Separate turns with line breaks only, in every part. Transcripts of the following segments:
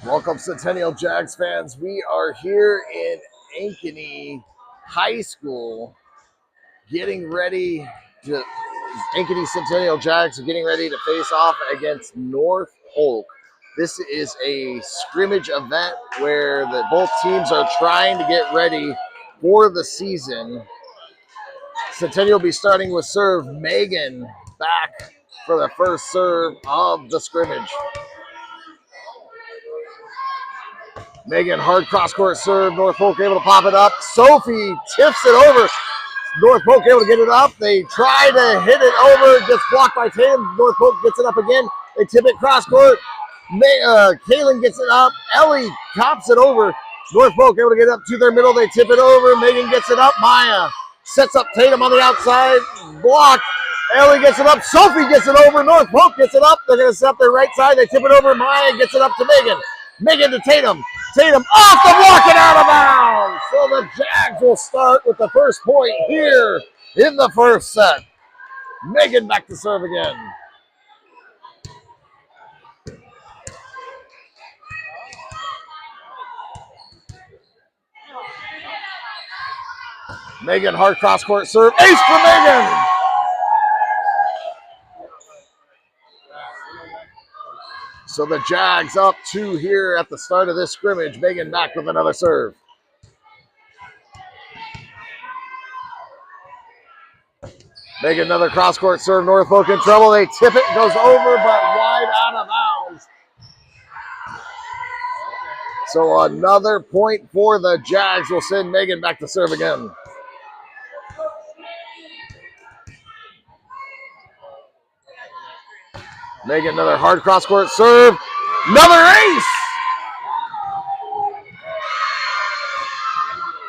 Welcome, Centennial Jags fans. We are here in Ankeny High School getting ready to, Ankeny Centennial Jags are getting ready to face off against North Polk. This is a scrimmage event where both teams are trying to get ready for the season. Centennial will be starting with serve. Megan back for the first serve of the scrimmage. Megan, hard cross-court serve. North Polk able to pop it up. Sophie tips it over. North Polk able to get it up. They try to hit it over. Gets blocked by Tatum. North Polk gets it up again. They tip it cross-court. Kaylin gets it up. Ellie cops it over. North Polk able to get it up to their middle. They tip it over. Megan gets it up. Maya sets up Tatum on the outside. Blocked. Ellie gets it up. Sophie gets it over. North Polk gets it up. They're going to set up their right side. They tip it over. Maya gets it up to Megan. Megan to Tatum. Tatum off the block and out of bounds. So the Jags will start with the first point here in the first set. Megan back to serve again. Megan, hard cross-court serve. Ace for Megan. So the Jags up 2 here at the start of this scrimmage. Megan back with another serve. Megan, another cross-court serve. North Polk in trouble. They tip it. Goes over, but wide out of bounds. So another point for the Jags will send Megan back to serve again. Megan, another hard cross-court serve. Another ace!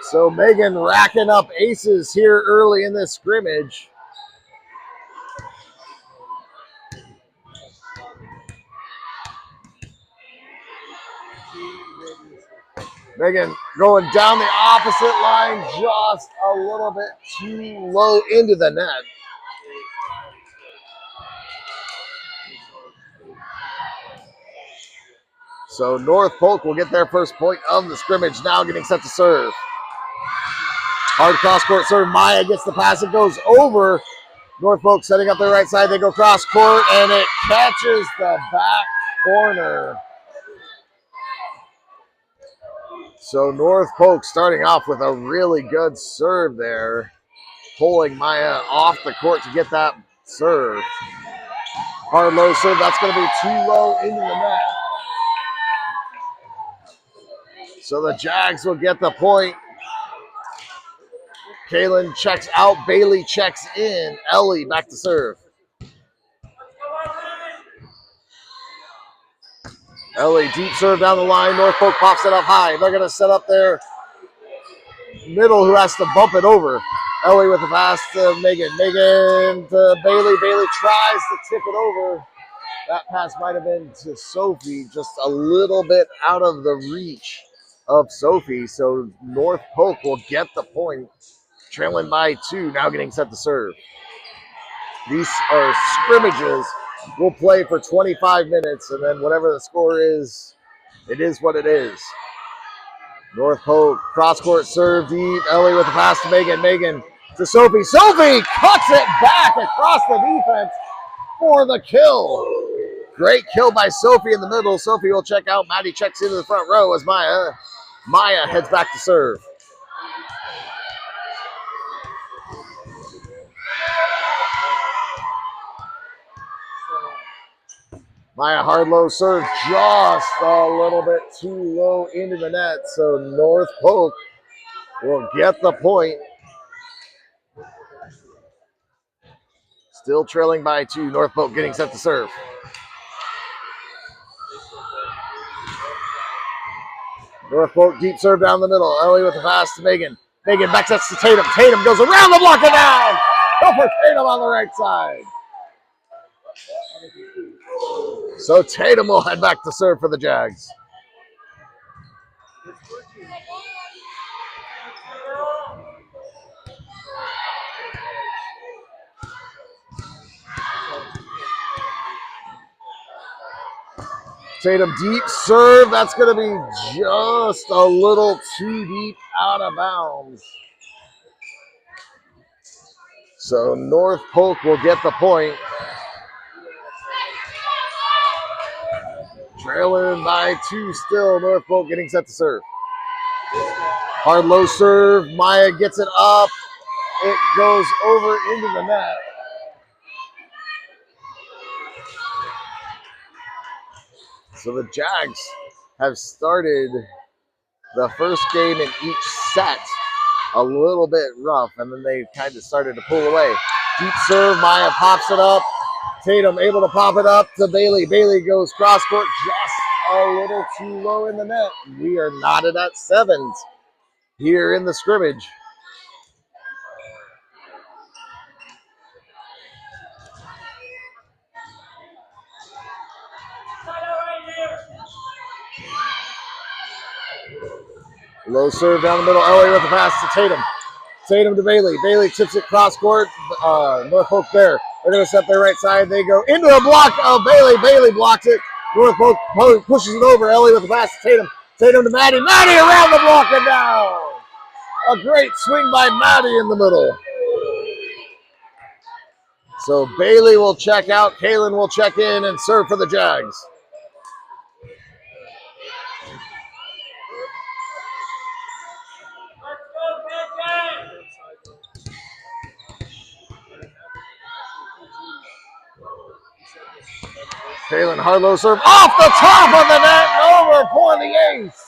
So Megan racking up aces here early in this scrimmage. Megan going down the opposite line just a little bit too low into the net. So North Polk will get their first point of the scrimmage, now getting set to serve. Hard cross-court serve. Maya gets the pass. It goes over. North Polk setting up their right side. They go cross-court, and it catches the back corner. So North Polk starting off with a really good serve there, pulling Maya off the court to get that serve. Hard low serve. That's going to be too low into the net. So the Jags will get the point. Kaylin checks out. Bailey checks in. Ellie back to serve. Ellie, deep serve down the line. North Polk pops it up high. They're going to set up their middle, who has to bump it over. Ellie with the pass to Megan. Megan to Bailey. Bailey tries to tip it over. That pass might have been to Sophie, just a little bit out of the reach of Sophie. So North Polk will get the point, trailing by 2, now getting set to serve. These are scrimmages. We'll play for 25 minutes, and then whatever the score is, it is what it is. North Polk, cross-court serve deep. Ellie with the pass to Megan. Megan to Sophie. Sophie cuts it back across the defense for the kill. Great kill by Sophie in the middle. Sophie will check out. Maddie checks into the front row as Maya heads back to serve. Maya hard low serve, just a little bit too low into the net. So North Polk will get the point. Still trailing by 2. North Polk getting set to serve. North Polk deep serve down the middle. Ellie with the pass to Megan. Megan back sets to Tatum. Tatum goes around the block and down. Go for Tatum on the right side. So Tatum will head back to serve for the Jags. Tatum deep serve. That's going to be just a little too deep out of bounds. So North Polk will get the point. Trailing by 2 still. North Polk getting set to serve. Hard low serve. Maya gets it up. It goes over into the net. So the Jags have started the first game in each set a little bit rough, and then they kind of started to pull away. Deep serve. Maya pops it up. Tatum able to pop it up to Bailey. Bailey goes cross court just a little too low in the net. We are knotted at 7s here in the scrimmage. Low serve down the middle. Ellie with the pass to Tatum. Tatum to Bailey. Bailey tips it cross court. North Polk there. They're going to set their right side. They go into the block of Bailey. Bailey blocks it. North Polk pushes it over. Ellie with the pass to Tatum. Tatum to Maddie. Maddie around the block and down. A great swing by Maddie in the middle. So Bailey will check out. Kaylin will check in and serve for the Jags. Kaylin Harlow serve off the top of the net and over for the ace.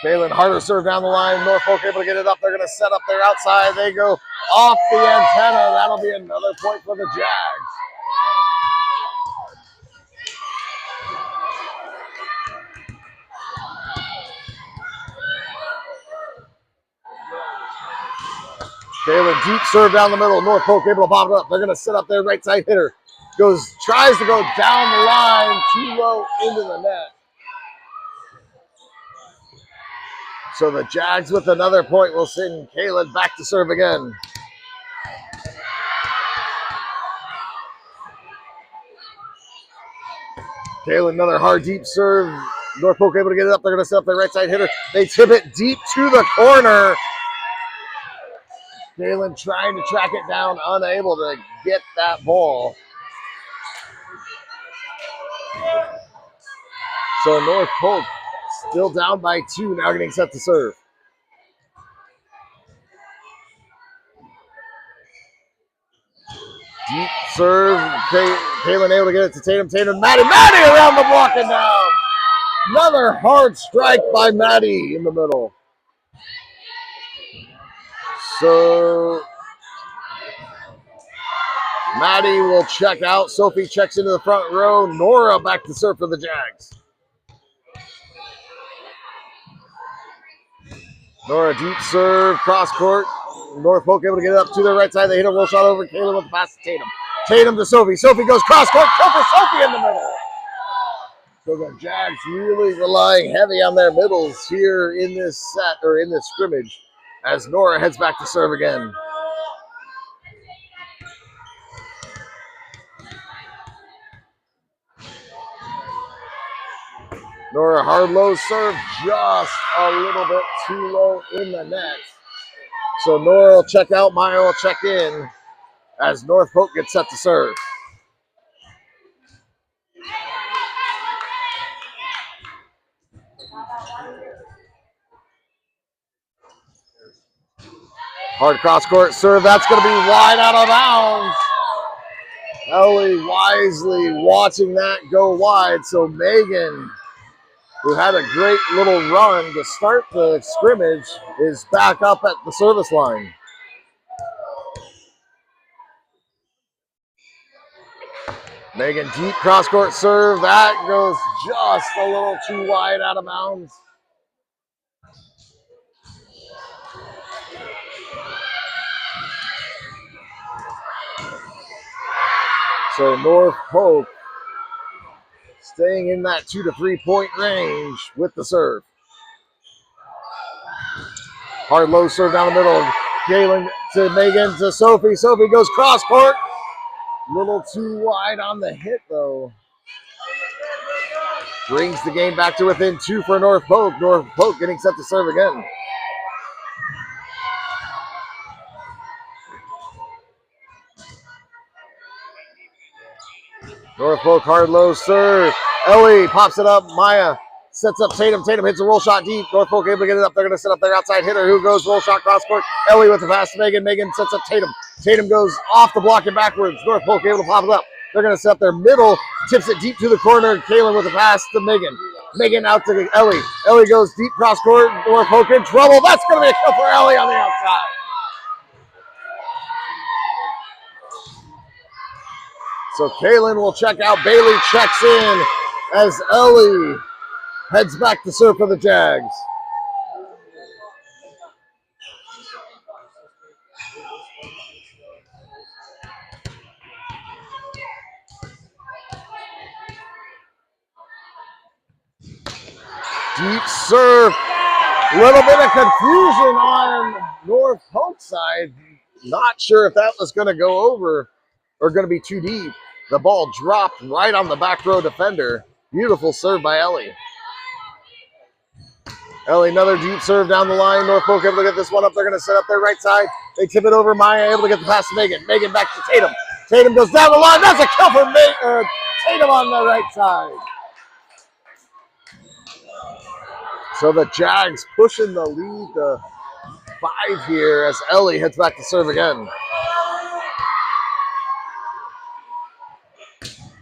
Kaylin Harder serve down the line. North Polk able to get it up. They're going to set up their outside. They go off the antenna. That'll be another point for the Jags. Kaylin deep serve down the middle. North Polk able to pop it up. They're going to set up their right side hitter. Tries to go down the line, too low into the net. So the Jags with another point will send Kaylin back to serve again. Kaylin, another hard deep serve. North Polk able to get it up. They're going to set up their right side hitter. They tip it deep to the corner. Kaylin trying to track it down, unable to get that ball. So North Polk still down by 2, now getting set to serve. Deep serve. Kaylin able to get it to Tatum. Tatum, Maddie around the block and down. Another hard strike by Maddie in the middle. So Maddie will check out. Sophie checks into the front row. Nora back to serve for the Jags. Nora deep serve, cross court. North Polk able to get it up to their right side. They hit a roll shot over. Kaylin with the pass to Tatum. Tatum to Sophie. Sophie goes cross court. For Sophie in the middle. So the Jags really relying heavy on their middles here in this set, or in this scrimmage, as Nora heads back to serve again. Nora hard low serve, just a little bit too low in the net. So Nora will check out, Maya will check in as North Polk gets set to serve. Hard cross court serve, that's going to be wide out of bounds. Ellie wisely watching that go wide. So Megan, who had a great little run to start the scrimmage, is back up at the service line. Megan, deep cross-court serve. That goes just a little too wide out of bounds. So North Polk staying in that 2 to 3 point range with the serve. Hard low serve down the middle. Kaylin to Megan to Sophie. Sophie goes cross court. Little too wide on the hit, though. Brings the game back to within 2 for North Polk. North Polk getting set to serve again. North Polk hard low serve. Ellie pops it up. Maya sets up Tatum. Tatum hits a roll shot deep. North Polk able to get it up. They're going to set up their outside hitter who goes roll shot cross court. Ellie with the pass to Megan. Megan sets up Tatum. Tatum goes off the block and backwards. North Polk able to pop it up. They're going to set up their middle. Tips it deep to the corner. Kaylin with the pass to Megan. Megan out to Ellie. Ellie goes deep cross court. North Polk in trouble. That's going to be a kill for Ellie on the outside. So Kaylin will check out. Bailey checks in as Ellie heads back to serve for the Jags. Deep serve. A little bit of confusion on North Polk's side. Not sure if that was going to go over or going to be too deep. The ball dropped right on the back row defender. Beautiful serve by Ellie. Ellie, another deep serve down the line. North Polk able to get this one up. They're going to set up their right side. They tip it over. Maya able to get the pass to Megan. Megan back to Tatum. Tatum goes down the line. That's a kill for Tatum on the right side. So the Jags pushing the lead to 5 here as Ellie heads back to serve again.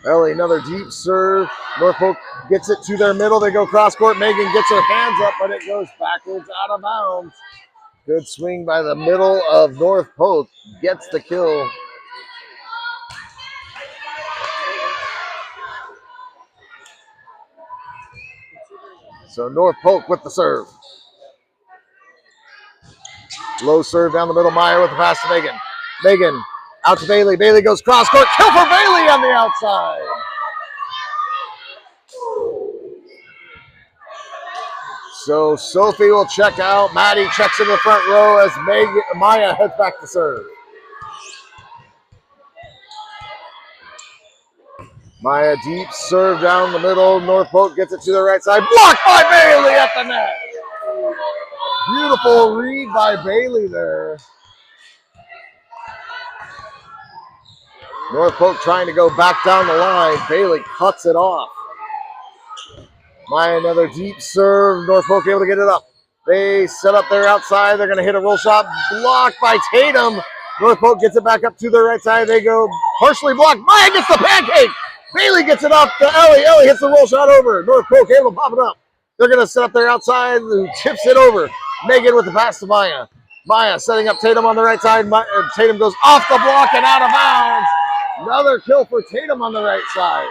Ellie, another deep serve. North Polk gets it to their middle. They go cross court. Megan gets her hands up, but it goes backwards out of bounds. Good swing by the middle of North Polk. Gets the kill. So North Polk with the serve. Low serve down the middle. Meyer with the pass to Megan. Megan out to Bailey. Bailey goes cross court. Kill for Bailey on the outside. So Sophie will check out. Maddie checks in the front row as Maya heads back to serve. Maya deep serve down the middle. North Polk gets it to the right side. Blocked by Bailey at the net. Beautiful read by Bailey there. North Polk trying to go back down the line. Bailey cuts it off. Maya another deep serve. North Polk able to get it up. They set up their outside. They're going to hit a roll shot. Blocked by Tatum. North Polk gets it back up to their right side. They go partially blocked. Maya gets the pancake. Bailey gets it up to Ellie. Ellie hits the roll shot over. North Polk able to pop it up. They're going to set up their outside. Who tips it over. Megan with the pass to Maya. Maya setting up Tatum on the right side. Tatum goes off the block and out of bounds. Another kill for Tatum on the right side.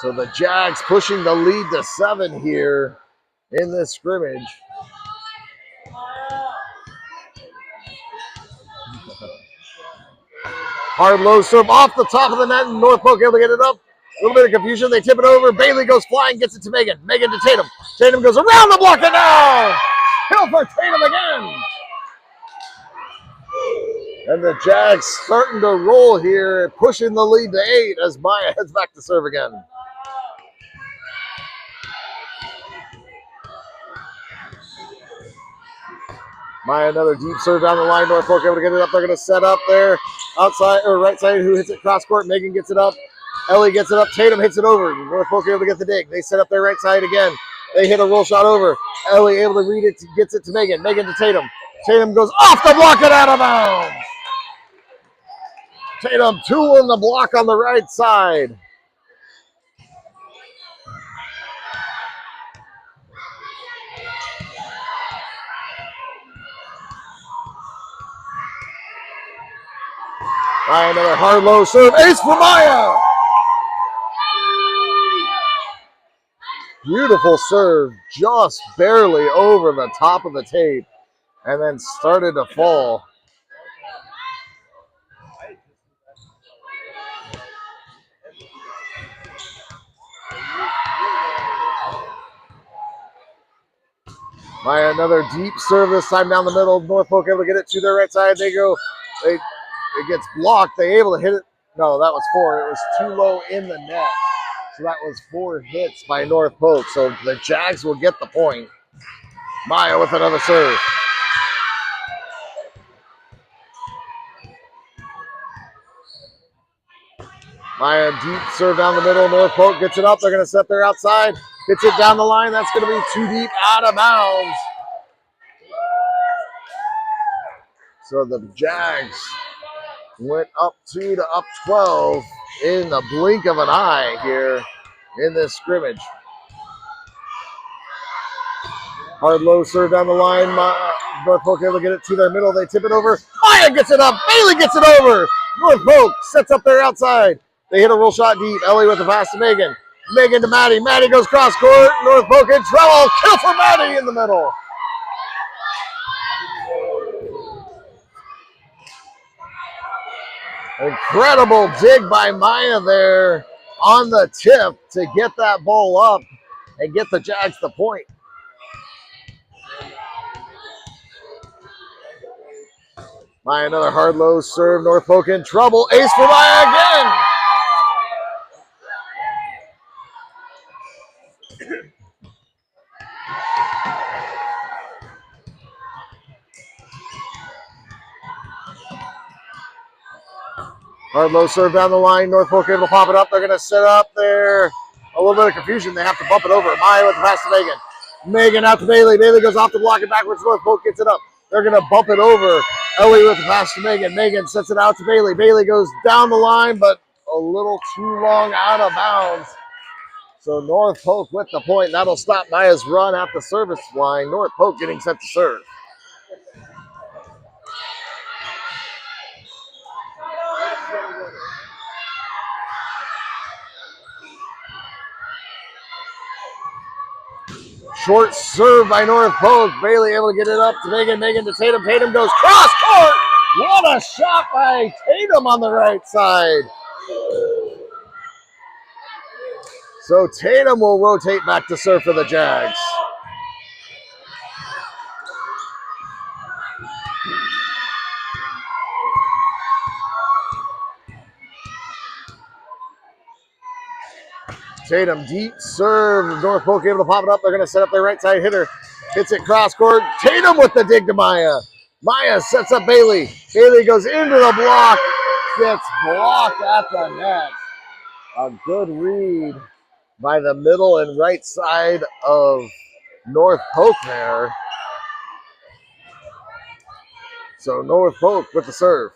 So the Jags pushing the lead to 7 here in this scrimmage. Hard low serve off the top of the net, and North Polk able to get it up. A little bit of confusion. They tip it over. Bailey goes flying, gets it to Megan. Megan to Tatum. Tatum goes around the block and down. Kill for Tatum again. And the Jags starting to roll here, pushing the lead to 8 as Maya heads back to serve again. Maya another deep serve down the line. North Polk able to get it up. They're going to set up there outside or right side. Who hits it cross court? Megan gets it up. Ellie gets it up. Tatum hits it over. North Polk able to get the dig. They set up their right side again. They hit a roll shot over. Ellie able to read it. Gets it to Megan. Megan to Tatum. Tatum goes off the block and out of bounds. Tatum 2 on the block on the right side. Maya another hard low serve. Ace for Maya. Beautiful serve, just barely over the top of the tape, and then started to fall. By another deep serve this time down the middle. North Polk able to get it to their right side. It gets blocked. They able to hit it. No, that was 4. It was too low in the net. So that was 4 hits by North Polk. So the Jags will get the point. Maya with another serve. Maya deep serve down the middle. North Polk gets it up. They're going to set their outside. Gets it down the line. That's going to be too deep, out of bounds. So the Jags went up 2 to up 12 in the blink of an eye here in this scrimmage. Hard low serve down the line. North Polk able to get it to their middle. They tip it over. Maya gets it up. Bailey gets it over. North Polk sets up their outside. They hit a roll shot deep. Ellie with the pass to Megan. Megan to Maddie. Maddie goes cross court. North Polk in trouble. Kill for Maddie in the middle. Incredible dig by Maya there on the tip to get that ball up and get the Jags the point. Maya another hard low serve. North Polk in trouble. Ace for Maya again. Hard low serve down the line. North Polk able to pop it up. They're going to set up there. A little bit of confusion. They have to bump it over. Maya with the pass to Megan. Megan out to Bailey. Bailey goes off the block and backwards. North Polk gets it up. They're going to bump it over. Ellie with the pass to Megan. Megan sets it out to Bailey. Bailey goes down the line, but a little too long out of bounds. So North Polk with the point. That'll stop Maya's run at the service line. North Polk getting set to serve. Short serve by North Polk. Bailey able to get it up to Megan. Megan to Tatum. Tatum goes cross court. What a shot by Tatum on the right side. So Tatum will rotate back to serve for the Jags. Tatum deep serve. North Polk able to pop it up. They're going to set up their right side hitter. Hits it cross court. Tatum with the dig to Maya. Maya sets up Bailey. Bailey goes into the block. Gets blocked at the net. A good read by the middle and right side of North Polk there. So North Polk with the serve.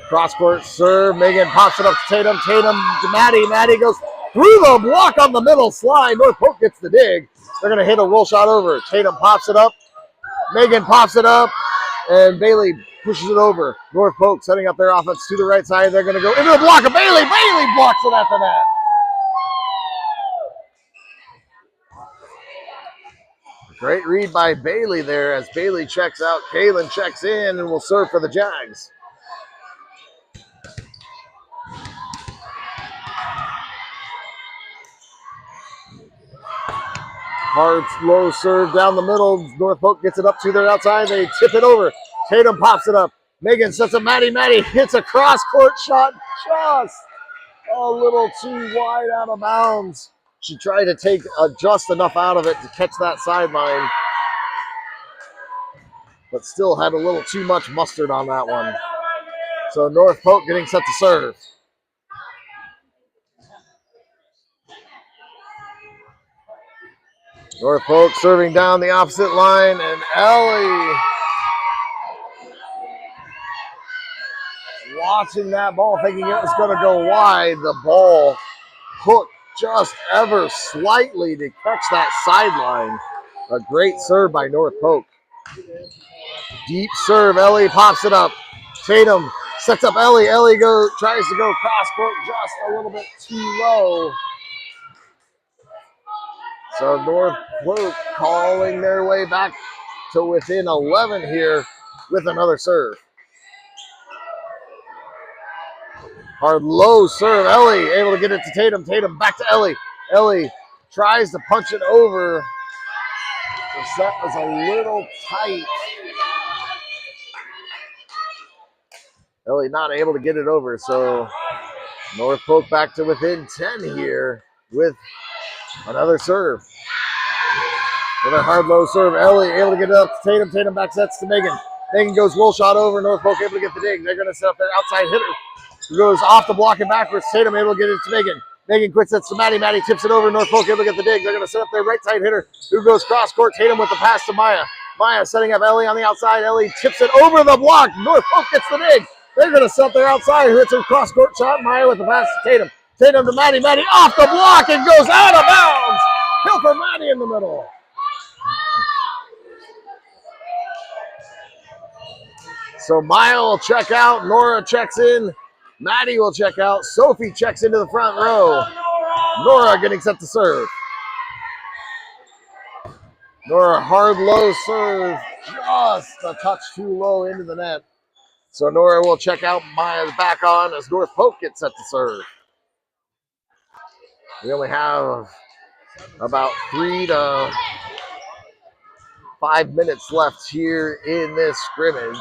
Cross court serve. Megan pops it up to Tatum. Tatum to Maddie. Maddie goes through the block on the middle slide. North Polk gets the dig. They're going to hit a roll shot over. Tatum pops it up. Megan pops it up. And Bailey pushes it over. North Polk setting up their offense to the right side. They're going to go into the block of Bailey. Bailey blocks it at the net. Great read by Bailey there as Bailey checks out. Kaylin checks in and will serve for the Jags. Hard low serve down the middle. North Polk gets it up to their outside. They tip it over. Tatum pops it up. Megan sets up Maddie. Maddie hits a cross court shot just a little too wide out of bounds. She tried to take just enough out of it to catch that sideline, but still had a little too much mustard on that one. So North Polk getting set to serve. North Polk serving down the opposite line, and Ellie watching that ball, thinking it was going to go wide. The ball hooked just ever slightly to catch that sideline. A great serve by North Polk. Deep serve. Ellie pops it up. Tatum sets up Ellie. Ellie tries to go cross court just a little bit too low. So North Polk calling their way back to within 11 here with another serve. Hard low serve. Ellie able to get it to Tatum. Tatum back to Ellie. Ellie tries to punch it over. The set was a little tight. Ellie not able to get it over, so Norfolk back to within 10 here with another serve. Another hard low serve. Ellie able to get it up to Tatum. Tatum back sets to Megan. Megan goes roll shot over. Norfolk able to get the dig. They're going to set up their outside hitter, who goes off the block and backwards. Tatum able to get it to Megan. Megan quick sets to Maddie. Maddie tips it over. Norfolk able to get the dig. They're going to set up their right side hitter, who goes cross court. Tatum with the pass to Maya. Maya setting up Ellie on the outside. Ellie tips it over the block. Norfolk gets the dig. They're going to set up their outside, who hits a cross court shot. Maya with the pass to Tatum. Tatum to Maddie. Maddie off the block and goes out of bounds. Kill for Maddie in the middle. So Maya will check out. Nora checks in. Maddie will check out. Sophie checks into the front row. Nora getting set to serve. Nora hard low serve. Just a touch too low into the net. So Nora will check out. Maya's back on as Norfolk gets set to serve. We only have about 3 to 5 minutes left here in this scrimmage.